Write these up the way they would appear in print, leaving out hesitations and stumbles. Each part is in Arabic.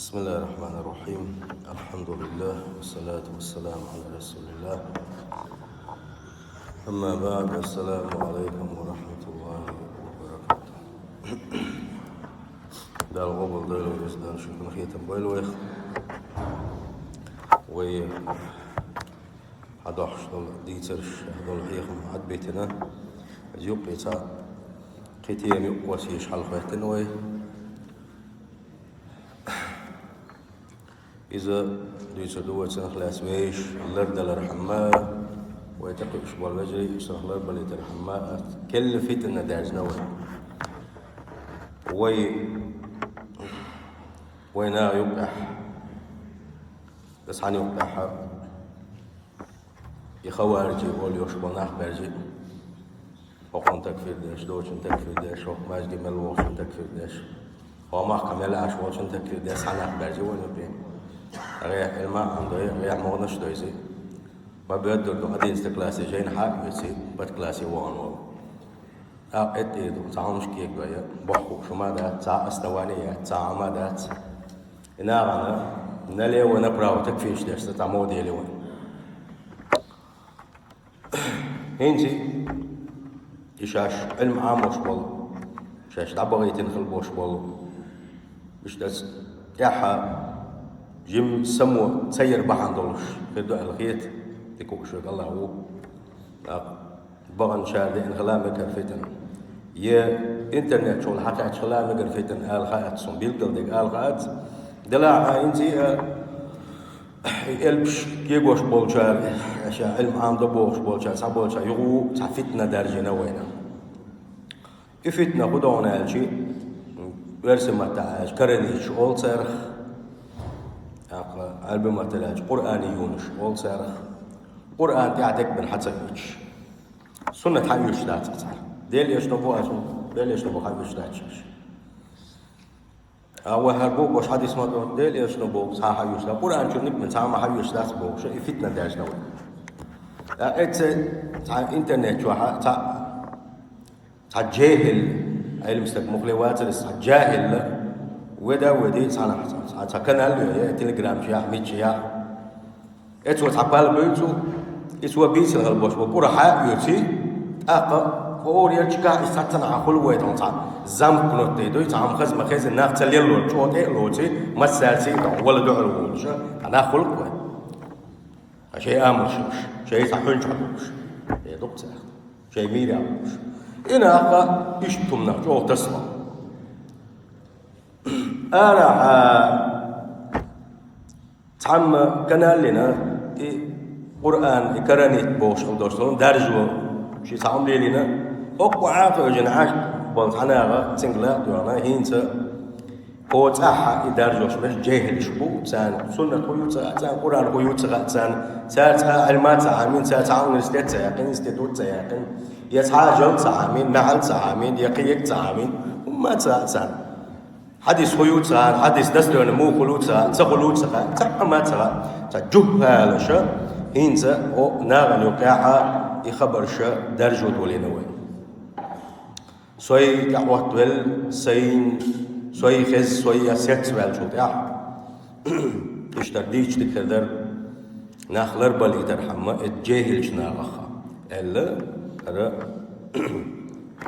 بسم الله الرحمن الرحيم. الحمد لله والصلاة والسلام على رسول الله. أما بعد، السلام عليكم ورحمة الله وبركاته. ده الغبل ده لو يزدان شكرا خيتم بيلويخ وي هدوش دول ديترش هدول هيخم عد بيتنا جيوب بيتا قيتين يقوسيش حال خيتن وي إذا ديتر دوت سنخلاص ويش اللرد الرحمة ويتقي شبال بجري يسرح لرب اللي ترحمة كل فتنة داعز نوي وينا يقح بس عن يقح يخوارجي يقول يشبال ناخ برجي وقن تكفير داش دوشن تكفير داش وقماش دي ملوشن تكفير داش وما كمل عش وشن تكفير داش عناخ برجي ونبين غير الماء عنده غير مغنش دويسي ما بيقدر دو هذه استكلاسي جين حق يسي بس كلاسي وان وال إيدو تعامش كيك دويا بحو شو ما ده تاع استوانية تاع ما ده أنا نلي وانا براو تكفيش ده تاع مودي اللي وين هنجي يشاش علم عام وش بالله شاش تعبغي تنخل بوش بالله مش دس ياحا جيم سمو تسير بحان دولش خدو الخيط تكوشك الله هو بغن شادي انخلامك الفتن يا انترنت شغل حتى انخلامك الفتن الخات صن بيلدك الخات دلاعة انتي البش يقوش بولشار اشياء علم عام دبوش بولشار سابولشار يغو فتنة درجة نوينا فتنة خدونا الشي ورسمة تعاش كرديش اول سرخ ألبوم تلاج قرآن يونش أول سارة قرآن تعتك بن حتسكش سنة حيوش لا تقطع ديل يشنبوها شو ديل يشنبو حيوش لا تشش أو هربوك وش حد اسمه ديل يشنبو صح حيوش لا قرآن شو نبن صح ما حيوش لا تبو شو فتنة داش نوي إتس صح إنترنت شو صح جاهل علم مخلوات صح جاهل ودا ودي صنع كنال تليجرام شيا ميت شيا اتو تقبل بيتو اتو بيت الغلبوش وقرا حا يوتي اقا فور يرجع يستنع خل ويتون صا زام كنوت دو تعم خز مخز الناق تليلو تشوتي لوتي مسالتي ولا دعو الوش انا خلق شيء امر شيء صحن شوش يا دكتور شيء ميرا انا اقا يشتمنا جو تسمع أنا تعم كنال لنا قرآن كرنيت بوش خلدوشتون درجوا شي تعم لنا أقوى جناح بنتحنا سنجلا دورنا هينتا هو تاح درجوش مش جاهل شبو تان سنة قيوت تان قرآن قيوت تان علمات عامين تان نستيت يقين استدوت يقين يتعاجل تعامين نعل تعامين يقيك تعامين وما تان حديث خيوتها حديث دستور مو خلوتها تخلوتها تعمتها تجهل شا هينزا او ناغن يقاعا يخبر شا درجو دولينوي سوي دعوة دول سين سوي خز سوي سيت والجو دع اشترديش تكدر ناخلر بالي ترحمه الجاهل شناغخا الا را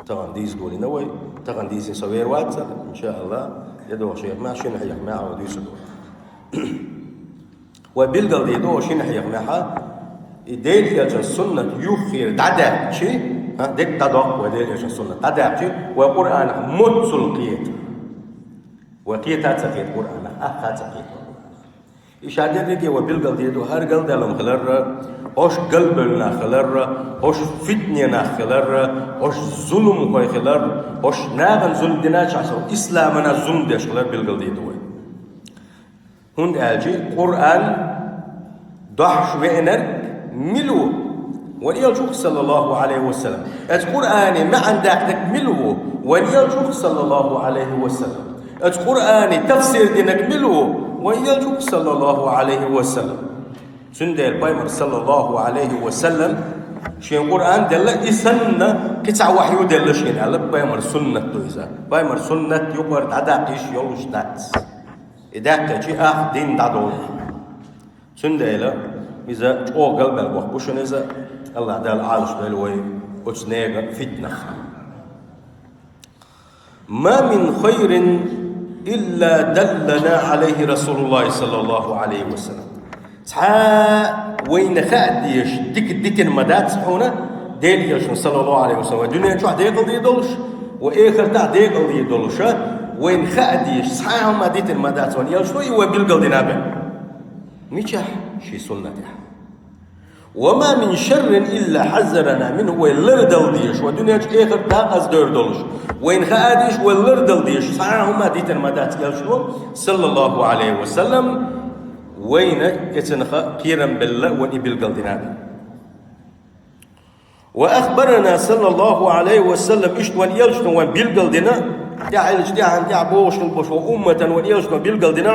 تغنديز دولينوي تغنديز سوير واتساب ان شاء الله يدو شيخ ما شنو حيخ ما عود يسدو وبالقلب يدو شنو حيخ ما يدير يا السنة يخير دعدا شيء ديك تدق ودير يا السنة دعدا شيء والقرآن متسلقيت وقيتات سقيت قرآن أخذ سقيت إشادة ديك وبالقلب يدو هر قلب دلهم خلر hoş qalbına xalar, hoş fitnena xalar, hoş zulm koy xalar, hoş nağın zulm dina çasa, İslamına zulm deşxalar bilgil deydi oy. Hund elci Kur'an dahş ve ener milu. وليلجوك صلى الله عليه وسلم. القرآن ما عندك ملو وليلجوك صلى الله عليه وسلم. القرآن تفسير دينك ملو وليلجوك صلى الله عليه وسلم. سندل بايمر صلى الله عليه وسلم شين قرآن دل إسنة كتع وحي دل شين على بايمر سنة تويزا بايمر سنة يقبر تعداقيش يولوش دات إذا شيء دين دادول سنديلا إذا أو قلب الوقت بوشن إذا الله دال عالش دلوي وتنيجا فتنة ما من خير إلا دلنا عليه رسول الله صلى الله عليه وسلم وين خاديش ديك المدات صحونا ديل صلى الله عليه وسلم الدنيا شو عديق اللي يدولش وآخر تعديق اللي يدولش وين خاديش صحاهم ما ديت المدات وين يلشو يوبيل قلدي نابع ميشح شي سنة وما من شر إلا حذرنا منه واللردل ديش ودنيا آخر تاقز دور دولش وين خاديش واللردل ديش صحاهم ما ديت المدات يلشو صلى الله عليه وسلم وين يتنخى قيرا بالله ونبيل قلدنا وأخبرنا صلى الله عليه وسلم إشتوان يلشتون ونبيل قلدنا تعالج عن تعبوش وأمة ونيلشتون بيل قلدنا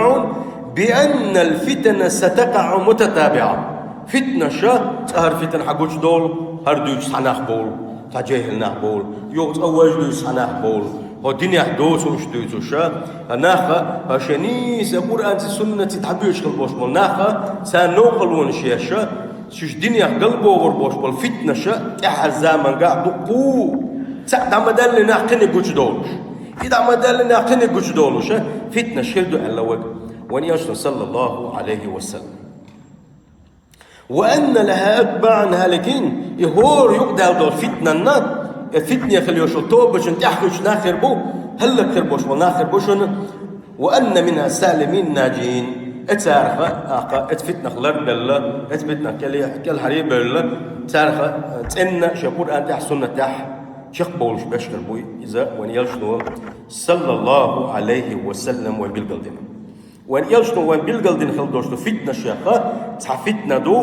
بأن الفتن ستقع متتابعة فتنة تهر فتن حقوش دول هردوش صناخ بول تجاهل ناخ بول يوت أواج دوش صناخ بول ودنيا حدوث وشتوت شا ناخا هشنيس القرآن سنة تحبيش قلبوش بول ناخا سانوقلون شيشا شش دنيا قلبو غربوش بول فتنة شا احزاما قاعد قو سعد عمدان لنا قني قوش دولش إذا عمدان لنا قني قوش دولش فتنة شردو على وجه ونيشن صلى الله عليه وسلم وأن لها أتباعا هالكين يهور يقدر دول فتنة النار فتنة يخليوش توبش تحكيش ناخر بو هلك خربوش وناخر بوشن وأن منها سالمين ناجين اتعرف اتفتنا خلر بالله اتفتنا كل حريب بالله تعرف تأن شقول أن تحسن تح شق بولش بشكر بوي إذا ونيلشنو صلى الله عليه وسلم وبالقلدين ونيلشنو وبالقلدين خلدوش فتنة شيخة تحفتنا دو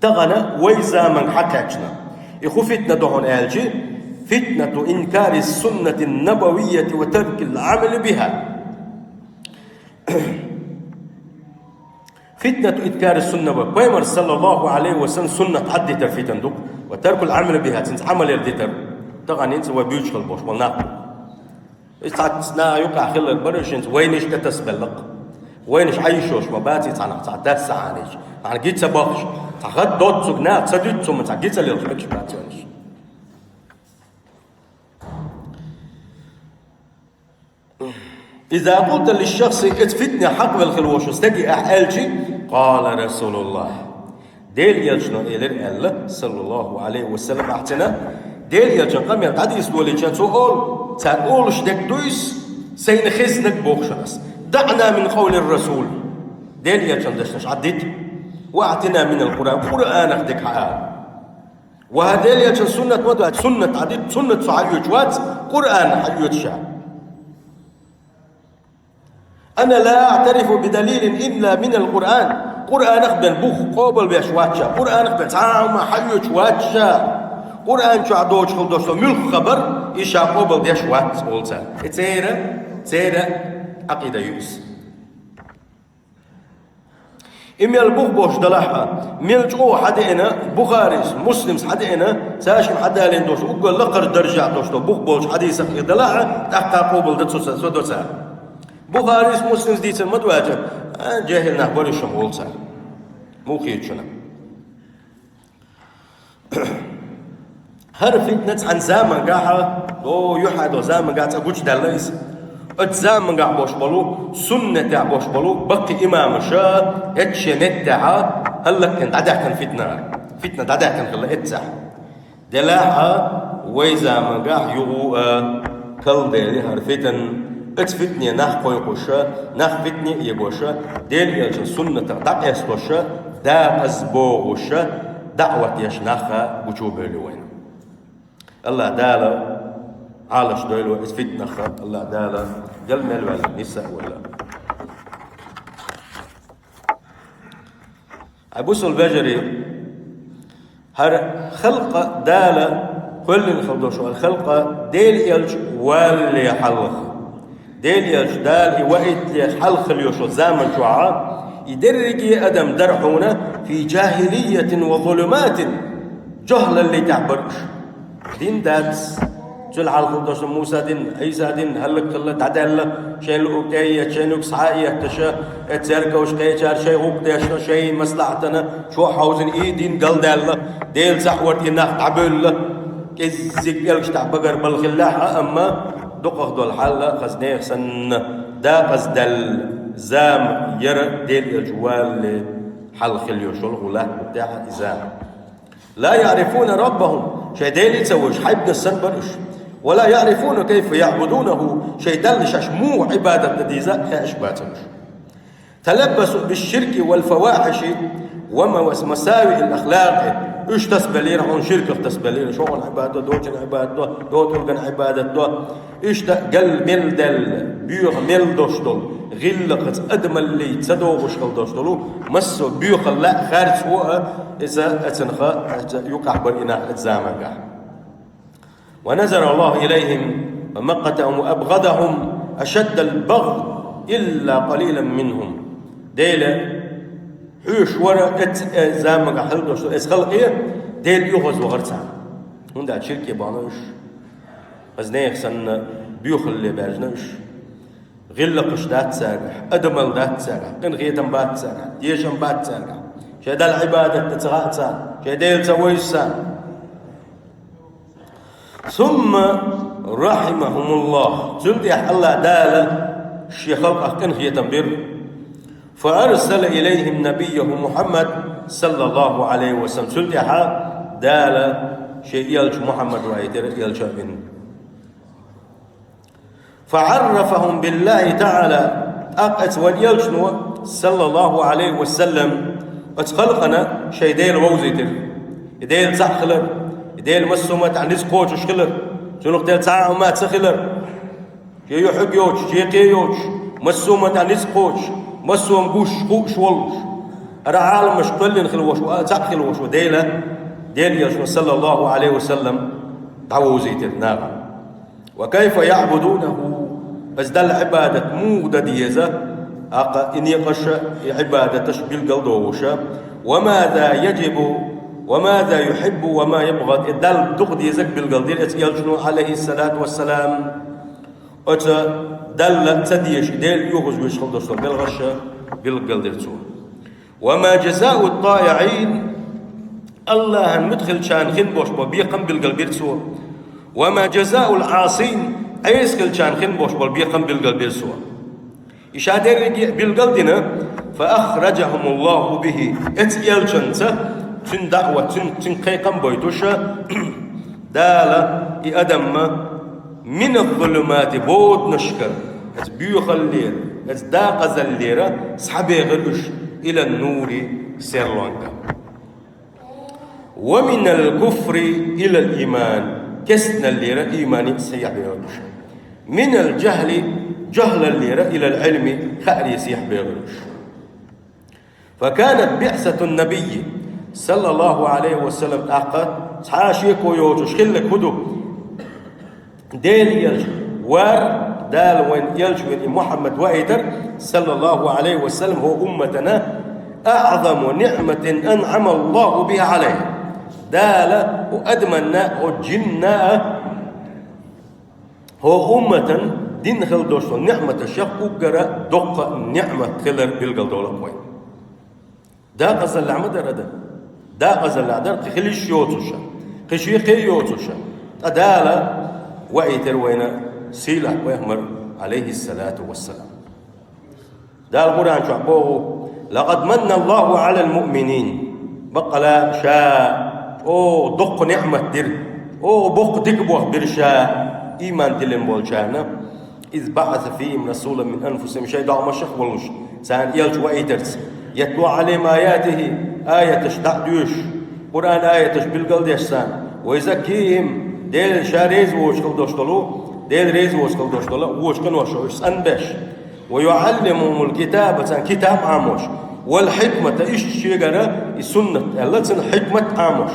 تغنى ويزا من حكاكنا يخو فتنة دو هون آلجي فتنة إنكار السنة النبوية وترك العمل بها فتنة إنكار السنة ويمر صلى الله عليه وسلم سنة حد ترفتن دوك وترك العمل بها تنعمل يردتر طبعا انت وبيوش خلبوش والناقل استعدنا يقع خلال البرش انت وينش كتسبلق وينش عيشوش مباتي تعداد سعانيش يعني جيت سباقش تغد دوت سقنا تسدد ثم تجيت سليل مكش باتيونش إذا قلت للشخص اتفتني حق بالخلوش استجي أحالجي قال رسول الله ديل يلجنا إلى الله صلى الله عليه وسلم أحتنا ديل يلجنا قام يتعدي يسولي كان تقول شدك دويس سين خزنك بوخشنس دعنا من قول الرسول ديل يلجنا دشنش عديت واعتنا من القرآن قرآن أخدك حقا وهذا يلجنا سنة ودعت سنة عديت سنة صحيح جوات قرآن حيوت شعب أنا لا أعترف بدليل إلا من القرآن قرآن أخبر بوخ قابل بيشواتشا قرآن أخبر تعامل حيو شواتشا قرآن شو عدوش خلدوش ملك خبر إيشا قابل بيشوات أولتا تيرا عقيدة يوس إمي البوخ بوش دلاحة ملج أو حدينا بخاريس مسلم حدينا ساشم حدالين دوش وقال لقر درجة دوش بوخ بوش حديث دلاحة تحقا قابل دتسو سودوتا بخاريس مسلم ديت المدواجة جاهل نحبر الشمول صار مو خير شنا هر فتنة عن زمان قاعة دو يحد وزمان قاعة أقولش دلائس الزمان قاع بوش بلو سنة تاع بوش بلو بقي إمام شاء اتشنت تاع هلا كنت عدا كان فتنة عدا كان خلا اتسع دلاحة ويزمان قاع يغو كل ديلي هر فتن اتفتني ناخ قويقوشا ناخ فتني يقوشا ديل يلجن سنة دع يستوشا دا أزبوغوشا دعوة يشناخا وجوب الوين الله دالا عالش دويلو اتفتنا خا الله دالا جل ملوال نساء ولا عبوس البجري هر خلق دالا كل الخلدوشو الخلق ديل يلج واللي حلق ديل يجدال وقت لحلق اليوشو زامن شعاع يدرجي أدم درحونا في جاهلية وظلمات جهلا اللي تعبرش دين دابس تل حلق دوش موسى دين عيسى دين هلك الله تعدل شيء الأوكية شيء نكسعية تشا تزرقوش قيشار شيء غوكتاش شيء مصلحتنا شو حوزن دين قل دالله ديل سحورت يناخ عبل كزيك يلش تعبقر بالخلاحة أما دقق دول حالة خزنيخ سن دا قصدل زام ير ديل الجوال حل خليو شو الغلات بتاعها إزام لا يعرفون ربهم شيء ديل يتسويش حيبنا السنبرش ولا يعرفون كيف يعبدونه شيء دلش مو عبادة نديزة كأشباتش تلبسوا بالشرك والفواحش ومساوئ الأخلاق إيش تسبلين هون شرك تسبلين شو العبادة دوجن عبادة دوتلقن عبادة دو إيش قل ملدل بيوخ ملدوشتل غلقت أدم اللي تدوغش دوشتلو مسو بيوخ لا خارج هو إذا أتنخى يقع بالإناء الزامن ونزل الله إليهم ومقتهم وأبغضهم أشد البغض إلا قليلا منهم ديلا حوش ورا زامن حل دوشتل إس خلقية ديل يوخز وغرسان هندا شركة بانوش أزنيخ سن بيوخ اللي باجنوش غلقش دات ساقح أدمل دات ساقح قن غيتم بات ساقح ديشم بات ساقح شهد العبادة تتغات سان شهديل سويش سان ثم رحمهم الله تلدي الله دالة الشيخ خلقه قن غيتم بير فأرسل إليهم نبيه محمد صلى الله عليه وسلم تلدي دالة شيء يلج محمد وعيتر يلج بن فعرفهم بالله تعالى أقت واليلجنو صلى الله عليه وسلم أتخلقنا شيء ديل ووزيتر ديل زخلر ديل مسومت عن نسقوش وشخلر شنو ديل تعاومات سخلر شيء يحب يوش شيء قيوش مسومت عن نسقوش مسوم قوش قوش والوش العالم مش كلن خلوش وزخلوش وديل يلجنو صلى الله عليه وسلم تعوزيتر نعم وكيف يعبدونه بس دل عبادة مو دديزة إني قش عبادة بالقلدوشة وماذا يجب وماذا يحب وما يبغض دل دقديزك بالقلدير يلجنو عليه الصلاة والسلام دل تديش ديل يغز ويشخل دوشتر بالغشة بالقلدير وما جزاء الطائعين الله مدخل شان خنبوش بيقم بالقلبير سوى وما جزاء العاصين أيسكل شان خنبوش بيقم بالقلبير سوى إشادر بالقلدنا فأخرجهم الله به اتيال شنسة تن دعوة تن قيقم بيتوشا دالة إأدم من الظلمات بود نشكر بيوخ الليل داقز الليرة سحبي غرش إلى النور سيرلونكا ومن الكفر إلى الإيمان كسنا الليرة إيماني سيح بيغلوش من الجهل جهل الليرة إلى العلم خأري سيح بيغلوش فكانت بعثة النبي صلى الله عليه وسلم أقد حاشيك ويوتش خلك هدو ديل يلج وار دال وين يلج وين محمد وإيدر صلى الله عليه وسلم هو أمتنا أعظم نعمة أنعم الله بها عليه دال وأدمنا وجنا هو أمة دين خل دوشتو نعمة الشيخ وقرأ دق نعمة خلر بالقل دولة وين دا قزل العمد ردا دا قزل العدر خليش يوتوشا خشي قي يوتوشا أدالة وإيتر وين سيلة ويهمر عليه الصلاة والسلام دا القرآن شعبوه لقد من الله على المؤمنين بقلا شاء أو دق نعمة در أو بق دقبوه برشاء إيمان دلن بولشانا إذ بعث فيهم رسولا من أنفسهم شيء دعوا مشخ والوش سان يلج وإيترس يتلو عليهم آياته آية تشتع دوش قرآن آية تشبيل قل ديشسان ويزكيهم ديل شاريز ووشكل دوشتلو ديل ريز ووشكل دوشتلو ووشكل وشوش سنبش ويعلمهم الكتابة سان كتاب عاموش والحكمة إيش شيء السنة التي حكمة عاموش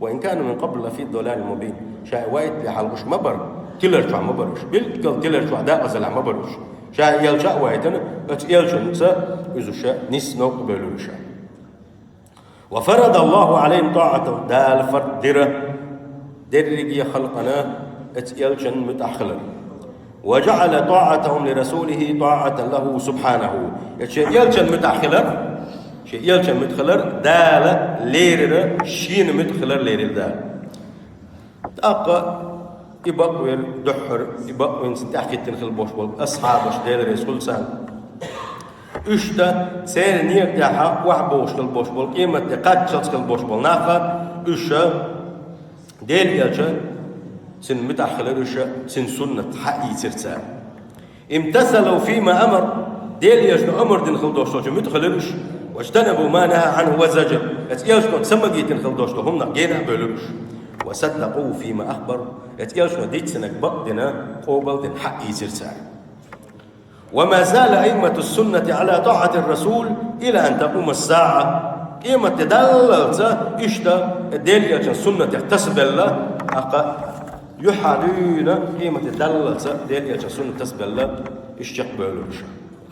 وإن كانوا من قبل لفي الضلال المبين شاء وايد بحلوش مبر كلر شو مبرش بالكل كلر شو عداء أزل مبرش شاء يلشاء وايدنا يلشاء نساء إذا نسنو قبلوشا وفرض الله عليهم طاعته دال فرد درة درجي خلقنا يلشن متأخلا وجعل طاعتهم لرسوله طاعة له سبحانه يلشن متأخلا شيء يلشن متخلر دال ليرر شين متخلر ليرر دال أقا يبقى دحر يبقى ينستحكي تنخل بوش بول أصحابش ديل رسول سان اشتا سير نير تاعها وحبوش كالبوش بول قيمة قد شخص كالبوش بول ناخا اشتا ديل يلشن سن متأخلر اشتا سن سنة حقي سرسان امتثلوا فيما أمر ديل يجنو أمر دين خلدوش متخلرش واجتنبوا ما نهى عنه وزجر يجنو تسمى دين خلدوش هم نقينا بلوش وصدقوا فيما أخبر يجنو ديت سنك بقدنا قوبل دين حقي سرسان وما زال أئمة السنة على طاعة الرسول إلى أن تقوم الساعة قيمة تدللت إشتا ديل يجن سنة تحتسب الله أقا يحالون قيمة تدللت ديل يجن سنة تحتسب الله إشتق بلوش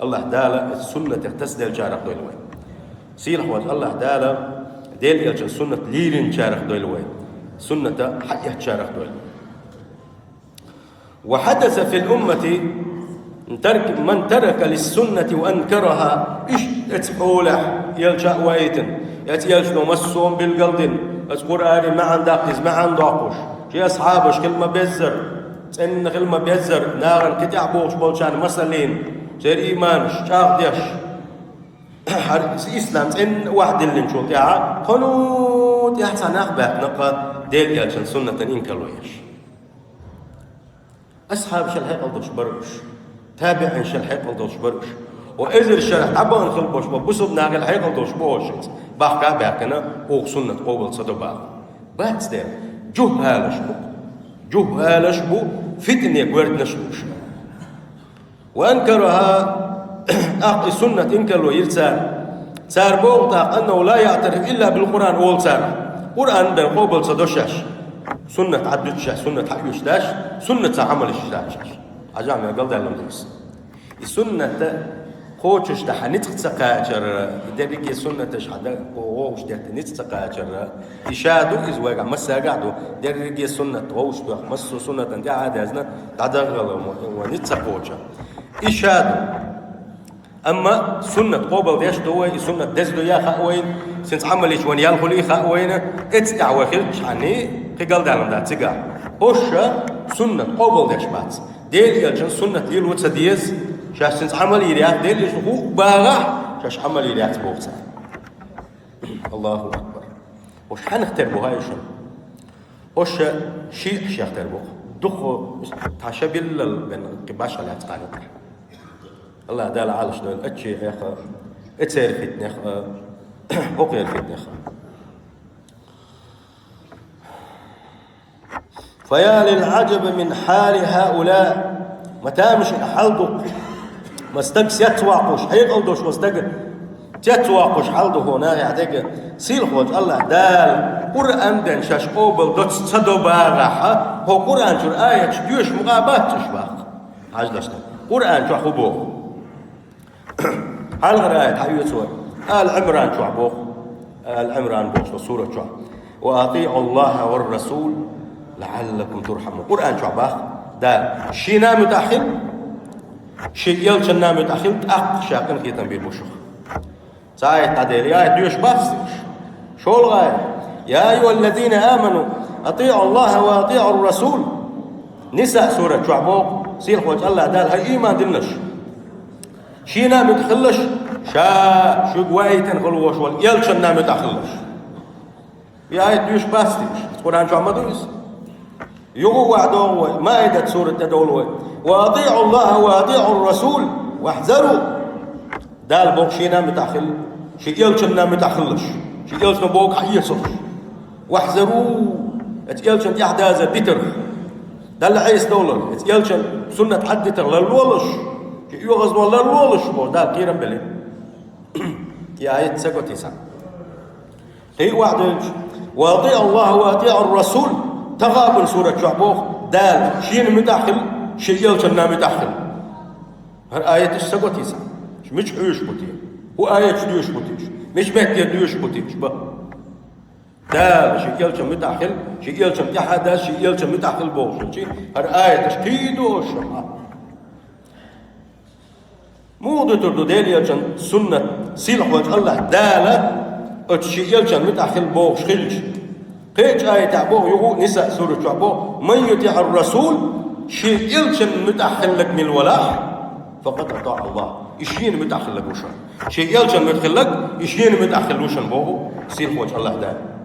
الله دالا السنة تحتسب ديل جارق دولوين سيرح وجه الله دالا ديل يجن سنة ليلين جارق دولوين سنة حية جارق دولوين وحدث في الأمة من ترك للسنة وأنكرها إيش تقولح يلجأ ويتن يلجأ مسهم بالقلدن القرآن ما عندك ما عندكوش شي أصحابش كلمة بيزر إن كلمة بيزر نارن كتعبوش بولشان مسلين زي إيمانش شاقديش إسلام إن واحد اللي نشوف يا قنوت يحسن أخبار نقا ديل يلجأ سنة إنكرويش أصحاب شل هيقلدوش برش تابعين شل هيقلدوش برش وإذا الشرح تعبان خلبوش ببصب ناقل هيقلدوش بوشت باقا باقنا أو سنة قوبل صدبا بس ده جهالش بو فتنة قوارد نشوش وأنكرها أقل سنة إنكروا يرسال سار بوغتاق أنه لا يعترف إلا بالقرآن أول سار قرآن ده قوبل صدوشاش سنة عدوشاش سنة حيوشتاش سنة عمل الشتاش عجام يقول ده لمدرس السنة خوشش ده حنتسقاجر دبيك سنة شحدا ووش ده نتسقاجر إشادو إزواج مسا قعدو دبيك سنة ووش ده مسو سنة ده عادة أزنا تعدغل ونتسقوجر إشادو أما سنة قبل ديش دوي سنة دزدو يا خاوين سنت عمليش وان يالخلي خاوين اتسع وخلش عني قال دارم ده تسقع وش سنة قبل ديش بات ديل يلجن سنة ديل وتسديز شاش سنت عملي رياح ديل يشوفو باغح شاش عملي رياح تبوغسا الله أكبر وش حنختربو هاي شن وش شيء يختربو دخو تعشبيل بين قباش على تقالب الله دال عالش دول اتشي يا اخا اتسير فتنه يا اخا بقي الفتنه يا اخا فيا للعجب من حال هؤلاء متى مش حلدو مستقس يتواقش حيقلدوش مستقر تتواقش حلدو هنا يعتقد سيل خوج الله دال قرآن دن شاش قوبل دوت صدو باغاحة هو قرآن شو آية ديوش مقابات تشباق عجلشنا قرآن شو حبوه هل غراية حيوة سور آل عمران شو عبوه آل عمران بوش سورة شو وأطيعوا الله والرسول لعلكم ترحمون قرآن شو عباق دا شي نام تأخل شي يلش نام تأخل تأق شاكن خيطان بيبوشوخ ساية تعديل يا ديوش باستيش شو الغاية يا أيها الذين آمنوا أطيعوا الله وأطيعوا الرسول نساء سورة شو عبوه سير خوج الله دال هاي إيمان دلنش شي نام تخلش شا شو قوايتن خلوش وال يلش نام تخلش يا آية ديوش باستيش القرآن شو عمدويس يقو وعدو مائدة سورة تدولوي وأطيعوا الله وأطيعوا الرسول واحذروا دال بوك شي نام تخل شي يلش نام تخلش شي يلش بوك حيصش واحذروا اتيلش يحداز بيتر دال عيس دولار اتيلش سنة حد تغلى الولش يغز والله الولش بو دال كيرم بلي يا آية سكوتي سا هي واحد وأطيع الله وأطيع الرسول تغابل سورة شعبوخ دال شين متاخل شي يلش نام متاخل هر آية سكوتي سا مش عيش بوتي هو آية ديوش بوتيش مش بيت ديوش بوتيش با دال شي يلشم متأخل شي يلشم تحدث شي يلشم متأخل بوشن شي هر آية تشكيدو الشمع مو دو ديل يلشم سنة سيلح وجه الله دالة شي يلشم متأخل بوش خلش قيش آية تعبوه يقول نساء سورة تعبوه من يطيع الرسول شي يلشم متأخل لك من الولاح فقد أطاع الله إشين متأخل لك وشن شي يلشم متأخل لك إشين متأخل وشن بوه سيلح وجه الله دالة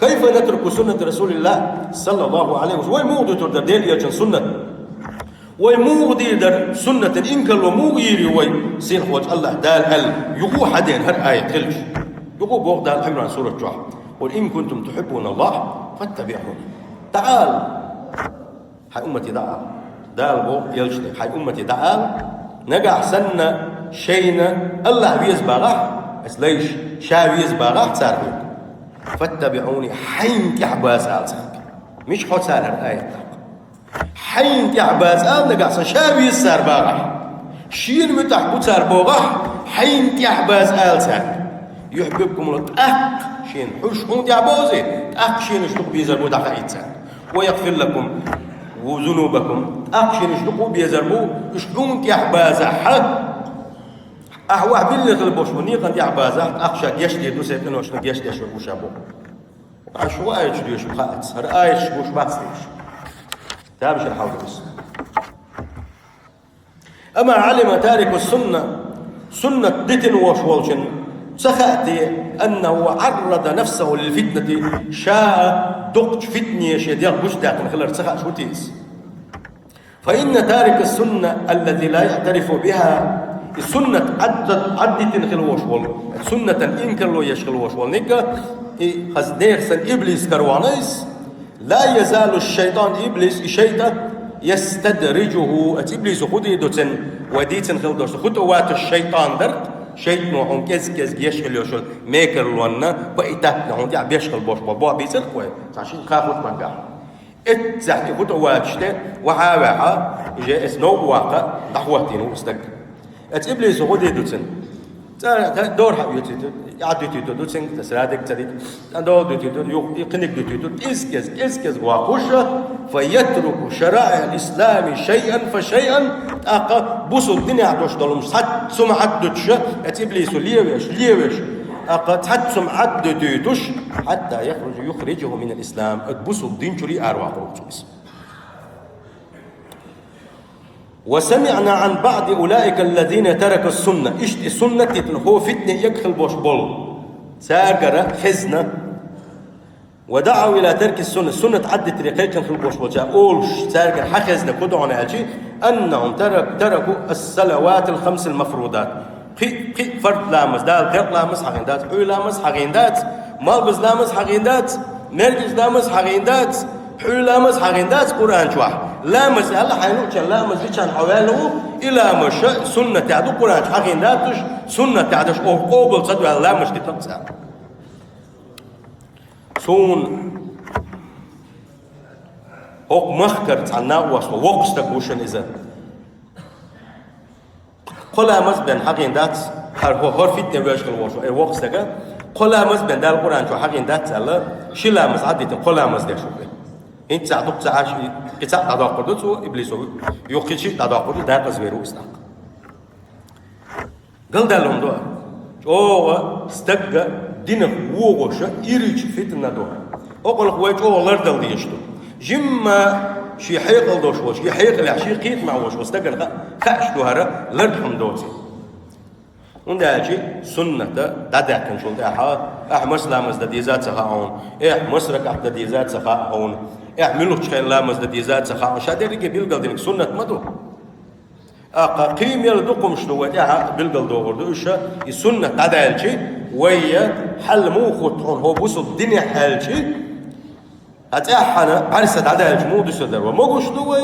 كيف نترك سنة رسول الله صلى الله عليه وسلم ويموضي تردر ديل يجن سنة ويموضي در سنة إنكال وموغيري ويسير وجه الله دال يقو حدين هر آية تلش يقو بوغ دال عمران سورة جوح قل إن كنتم تحبون الله فاتبعوني تعال حي أمتي دال بوغ يلشني حي أمتي نقع سنة شينا الله بيزبغح بس ليش شاويز بغح تساربين فاتبعوني حين تعباس آلسك مش حد سار الآية حين تعباس آل نقع شاوي السار باغح شين متحبو سار بوغح حين تعباس آلسك يحببكم الله تأك شين حش هم تعبوزي تأك شين اشتق بيزربو دقا إتسان ويغفر لكم وذنوبكم تأك شين اشتقوا بيزربو اشتقون تعباس حد أحوح بالله غلبوش ونيقا تعبازة أخشى يشتي دوسة إنه شنو يشتي شو وشابو عشوا آيش ديوش بخات هر آيش وش بحثيش تابش الحوض أما علم تارك السنة سنة دتن وشوالشن سخأتي أنه عرض نفسه للفتنة شاء دقت فتنة شدير بوش داخل خلال سخأ شو تيس فإن تارك السنة الذي لا يعترف بها السنة عدت خلوش وال سنة إن كلو يشخلوش وال نيكا خزنير سن إبليس كروانيس لا يزال الشيطان إبليس الشيطان يستدرجه إبليس خدي دوتن وديتن خلدوش خطوات الشيطان در شيطان وهم كز يشخل يشخل ميكر لونا بقيتك نحن دي بيشخل بوش بوا بيصير كوي عشان خاخد مكان اتزحك خطوات شتى وحاوها جاء اسنو واقع دعوتين استقر إبليس خدي دوتن دور حبيتي يعدي دوتن تسرادك تريد دور دوتي يقنك دوتي إسكز واقوشة فيترك شرائع الإسلام شيئا فشيئا أقا بوسو الدنيا عدوش دولم حد سمعت دوتشة إبليس ليوش أقا حد سمعت دوتش حتى يخرجه من الإسلام بوسو الدين شري أرواح روتوس وسمعنا عن بعض أولئك الذين تركوا السنة إشت السنة هو فتنة يكخل بوش بول ساقر خزنة ودعوا إلى ترك السنة عدت رقيقا في البوش بول أولش ساقر حخزنة كدعونا أجي أنهم تركوا الصلوات الخمس المفروضات فرد لامس دال غير لامس حقيندات حوي لامس حقيندات مالبز لامس حقيندات مرجز لامس حقيندات حوي لامس حقيندات قرآن شواح لامس هلا حينوش لامس كان حواله إلى مش سنة تعدو قرآن حقين داتش سنة تعدش أو قبل صدق لامس تتقصى سون هوك مخكر عنا وصل وقت تكوشن إذا قل لامس بين حقين دات هر فتنة ويشكل وصل وقت تكا قل لامس بين دال قرآن شو حقين دات هلا شي لامس عديت قل لامس ده شو انت تعطوك تعاش كتاب تداقل دو ابليس يوقي شيء تداقل ده قزويرو استاق قال دالهم دو او استقى دين ووغوش يريج فتنة دو اقول خويج او لردل ديشتو جمع شي حيقل دوش وش يحيقل عشي قيت مع وش واستقى خاش دو هرا لردهم دوتي ونداجي سنة دادا كان شو داها مسلمز دديزات سخاون مسرك دديزات سخاون اعملوا شيء لامز دديزات سخاون شادي ريجي بيلقى دينك سنة مدو قيم يلدقم شنو وداها بيلقى دوغردو إيش السنة دادالشي ويا حل مو خطون هو بوس الدنيا حالشي هتأحنا بعرس دادالش مو دسدر وما قوش دو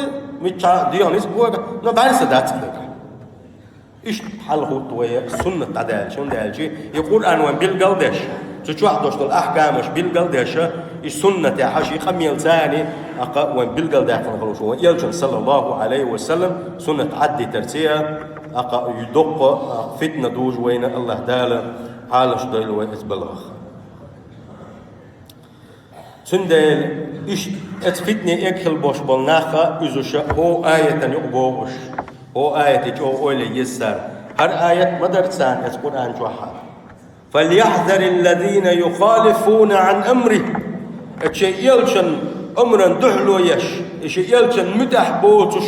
متشا ديانيس بوغا نو بعرس دادالش إيش حل خطوة سنة دادالش وندالشي يقول أنا بيلقى داش تشوح دوش الأحكام مش بالقلدش السنة تاعشي خميل ثاني أقا وين بالقلد يحفظ خلوش وين يلجن صلى الله عليه وسلم سنة عدي ترسية أقا يدق فتنة دوج وين الله تعالى حالش ديل وين إسبلغ تندل إيش اتفتني أكل بوش بالناخا إذا هو آية يقبوش هو آية جو أولي يسر هر آية مدرسان القرآن جوحا فليحذر الذين يخالفون عن أمره اتشي يلشن أمرا دحلو اتشي يلشن متح بوتش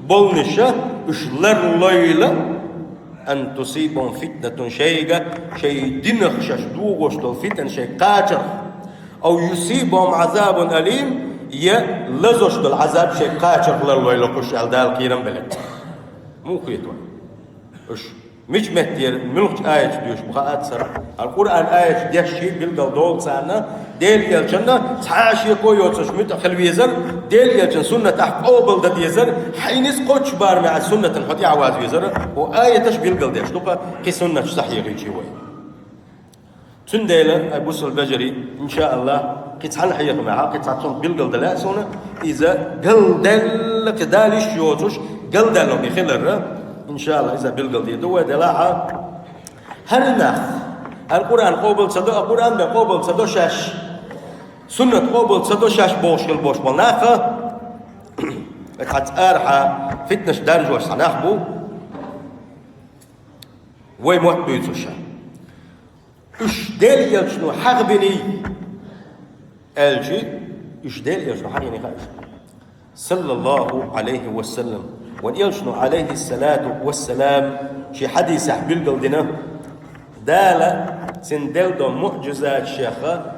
بولنشا اشلر ليلة أن تصيبهم فتنة شيء دنخشش دوغوش الفتن شيء قاتل أو يصيبهم عذاب أليم يلزوش العذاب شيء قاتل للويلة قش الدال قيرم بلد مو خيطوان اش مش مهتير ملوك آية ديوش بخاءات سر القرآن آية ديش شيء بلقل دول سانا ديل يلجنة تعاشي قوي وتش متأخل ويزر ديل يلجن سنة تحت أوبل دا ديزر حينيس قوتش بار مع السنة نحطي عواز ويزر وآية تش بلقل ديش لقى كي سنة صحيح يجي وي تنديلا أبوس البجري إن شاء الله كي تحن حيق معها كي تعطون بلقل دلاء سنة إذا قل دل كداليش يوتش قل دلهم يخلر إن شاء الله إذا بلقل دي دوا دلاعة هرناخ القرآن قوبل صدو القرآن بقوبل صدو شاش سنة قوبل صدو شاش بوش بالناخة قد أرحى فتنش درجة وش سناخبو ويموت بيتوشا إش ديل يلشنو حغبني الجي إش ديل يلشنو حغبني خايش صلى الله عليه وسلم ويلشنو عليه الصلاة والسلام شي حديث حبيل قلدنا دالة سندل دو معجزات شيخة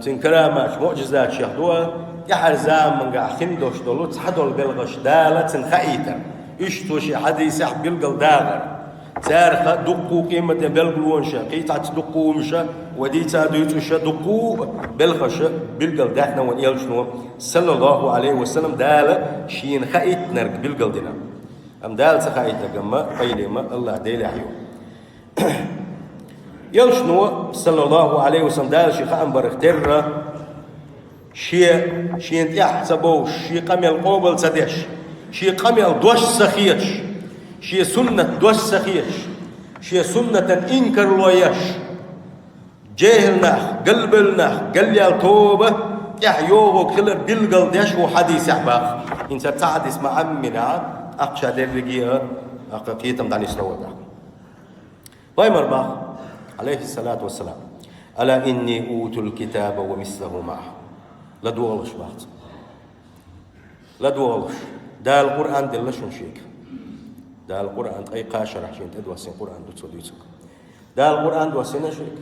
تنكرامات معجزات شيخ دوا يحر زام من قاع خندوش دولو تحدول بلغش دالة تنخيتا إشتو شي حديث حبيل قلداغر تارخة دقو قيمة بلغلونشا قيتها تدقو مشا وديتا دوتوشا دقو بلغشا بلغل داخنا ونيلشنو صلى الله عليه وسلم دالة شين خايت نرق بلغل دينا أم دالة خايت نرق قيلما الله ديلي حيو يلشنو صلى الله عليه وسلم دالة شي خام برختر شي انتيح سبوش شي قميل قوبل سديش شي قميل دوش سخيش شي سنة دوش سخيش شي سنة إنكر لويش جاهلناخ قلبلناخ قليال توبة يحيوه كل بلقل ديش وحديث أحباخ إنت تعدس مع أمنا أقشى درقيها أقاقيتم دعني سنوة ويمر باخ عليه الصلاة والسلام ألا إني أوت الكتاب ومثله معه لا دوالش باخت لا دوالش دا القرآن دلشون شيك دا القرآن أي قاشر عشان تدوسين قرآن دوتسوديتك دا القرآن دوسين شيك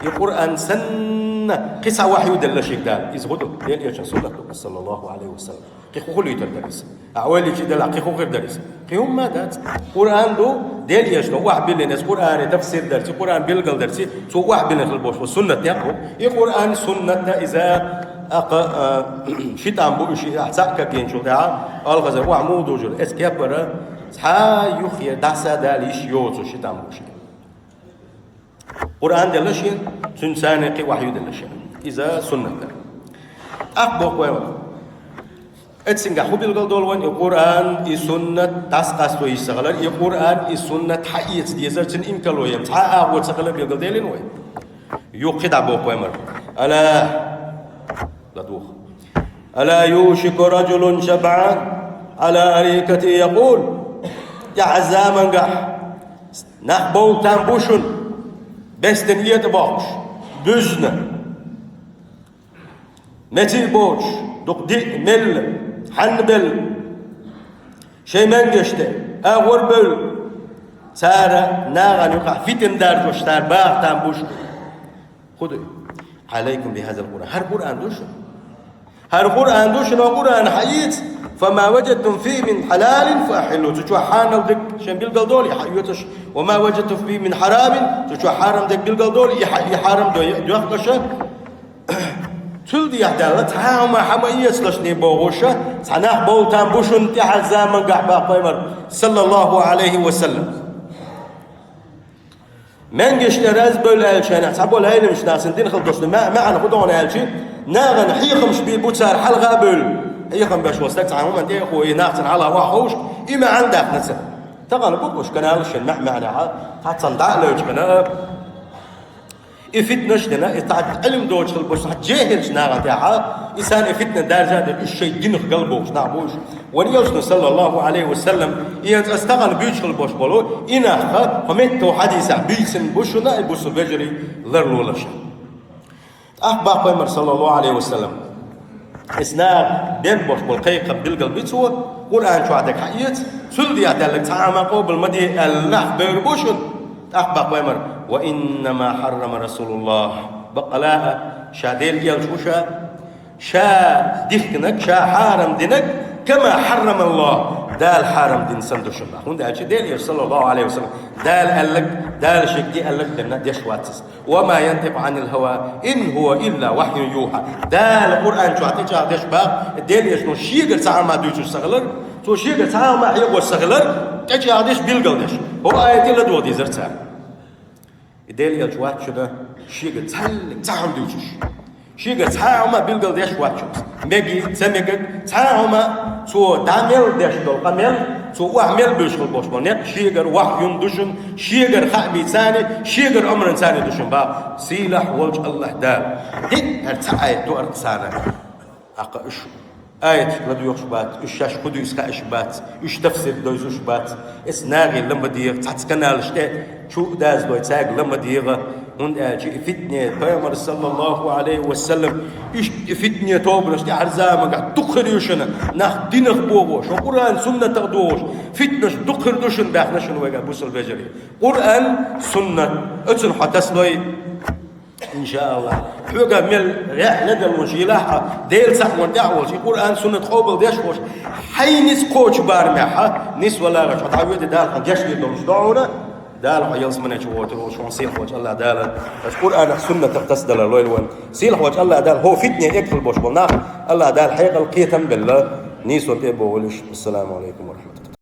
القرآن سنة قصة وحي دلشيك دا إزغدو ديال يجن صلى الله عليه وسلم قيخو خلو يتردرس أعوالي كده لا قيخو غير درس قيهم ما دات قرآن دو ديال يجن واحد بلنس قرآن تفسير درسي قرآن بلقل درسي سو واحد بلنس البوش والسنة يقو القرآن سنة إذا شيطان بو شي احساك كين شو تاع الغزر وعمود وجل اسكابر تا يخي داسا داليش يوتو شيطان بو شي قران دلشين سنسانقي وحي دلشين اذا سنه اقبو قوي اتسنغا خوبيل دول وين القران اي سنه تاسقاستو يسغلر القران اي سنه حيت ديزرتن انكلو يم تا اغو تسغلر بيل ديلين وين يوقد ابو قوي الا لدوخ ألا يوشك رجل شبعان على أريكته يقول يا عزاما قح نحبو تنبوشن بستن يتباش بزنا متي بوش دق دي مل حنبل شي منجشته أغور بل سارة ناغن يقع فتن دار وشتار باغ تنبوش خذوا عليكم بهذا القرآن هر قرآن دوشن هر قرآن دوشن وقرآن حييت فما وجدتم فيه من حلال فأحلوا تشوى حان ودك شن بالقلدول يحيوتش وما وجدتم فيه من حرام تشوى حرام دك بالقلدول يحرم دو يخدش تل دي يحدالة تهاوما حمايس لشني بوغوشة تناح بوتان بوشن تحت زامن قحبا قيمر صلى الله عليه وسلم من قشتراز بول الشان حسبوا هاي مش ناس ندين خلطوش ما معنا خدون هالشي ناغن حيخم شبي بوتسار حلقه بول حيخم باش وستك تعاهم انت يا اخوي ناقصن على واحوش اما عندك نسا تغن بوكوش كان هالشي معنا حتصندع له كنا إفتناش دنا إتعد علم دوش خلبوش جاهل شناغة تاعها إنسان إفتنا درجة الشيء دينه قلبه شنابوش وليوسنا صلى الله عليه وسلم إيانت أستغل بيوش خلبوش بولو إنا فمتو حديثة بيسن بوشنا البوش الفجري لرلولش أخبار قيمر صلى الله عليه وسلم إسنا بين بوش بالقيقة بالقلب سوى قرآن شو عندك حقيقة سلدي عدالك تعامل قبل مدي الله بيربوشن أخبار قيمر وإنما حرم رسول الله بقلاها شاديل يلشوشا شا ديخنك شا حارم دينك كما حرم الله دال حارم دين سندوشن هون ده ديل صلى الله عليه وسلم دال قال لك دال شكدي قال لك دنا ديش واتس وما ينطق عن الهوى إن هو إلا وحي يوحى دال القرآن شو عطيك ديش باب ديل يشنو شيغل ساعة ما دوش سغلر تو شيغل ساعة ما يقوى سغلر تجي عادش بيلقل ديش هو آية لا دو دي زرتها ديل يلجوات شده شيغل تسلك تعم دوشش شيغل تعم ما بيلقل ديش واتشوس ميجي سميك تعم تو دامل ديش دول قمل تو وعمل بيش خلبوش بنيك شيغل وحي دوشن شيغل خابي ثاني شيغل أمر ثاني دوشن با سيلح وجه الله دال هيك هرتعاية تو أرتسانا أقاش آية لدو يخشبات إشاش خدو يسكا إشبات إش تفسير دويزو شبات إسناغي لما ديغ تحت كنال شتات شو داز دوي تاق لما ديغ هون آجي فتنة بيامر صلى الله عليه وسلم إش فتنة توبرش دي عرزامة قاعد تخر يوشنا ناخ دينخ بوغوش وقرآن سنة تغدوش فتنش دخر دوشن باخنشن ويقا بوصل بجري قرآن سنة اتن حتسلوي إن شاء الله حوجا مل رحلة المشيلة ديل سحور دعوة القرآن سنة قبل دشوش حينس كوتش بارمحة نس ولا غش تعود دال جش يدوم شدعونا دال حيلس من جوات وش ونصيح وجه الله دال القرآن سنة تقتصد للويل وين صيح وجه الله دال هو فتنة يكفل بوش بالنار الله دال حيق القيتم بالله نيس وتبو ولش السلام عليكم ورحمة الله.